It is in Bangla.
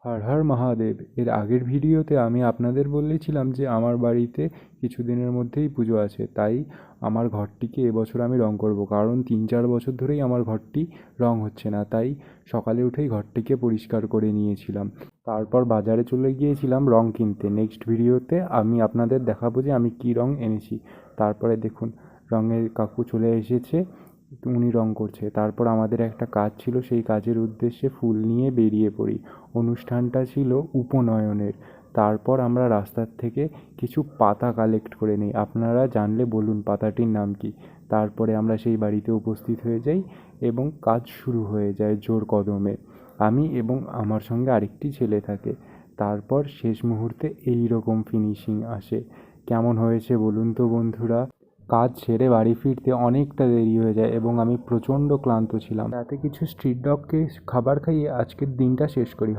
হর হর মহাদেব। এর আগের ভিডিওতে আমি আপনাদের বলেছিলাম যে আমার বাড়িতে কিছুদিনের মধ্যেই পুজো আছে, তাই আমার ঘরটিকে এবছর আমি রং করব, কারণ 3-4 বছর ধরেই আমার ঘরটি রং হচ্ছে না। তাই সকালে উঠেই ঘরটিকে পরিষ্কার করে নিয়েছিলাম, তারপর বাজারে চলে গিয়েছিলাম রং কিনতে। নেক্সট ভিডিওতে আমি আপনাদের দেখাবো যে আমি কী রং এনেছি। তারপরে দেখুন, রঙের কাকু চলে এসেছে, উনি রং করছে। তারপর আমাদের একটা কাজ ছিল, সেই কাজের উদ্দেশ্যে ফুল নিয়ে বেরিয়ে পড়ি। অনুষ্ঠানটা ছিল উপনয়নের। তারপর আমরা রাস্তার থেকে কিছু পাতা কালেক্ট করে নিই। আপনারা জানলে বলুন পাতাটির নাম কি। তারপরে আমরা সেই বাড়িতে উপস্থিত হয়ে যাই এবং কাজ শুরু হয়ে যায় জোর কদমে। আমি এবং আমার সঙ্গে আরেকটি ছেলে থাকে। তারপর শেষ মুহূর্তে এই রকম ফিনিশিং আসে। কেমন হয়েছে বলুন তো বন্ধুরা। কাজ সেরে বাড়ি ফিরতে অনেকটা দেরি হয়ে যায় এবং আমি প্রচণ্ড ক্লান্ত ছিলাম। রাতে কিছু স্ট্রিট ডগকে খাবার খাইয়ে আজকের দিনটা শেষ করি।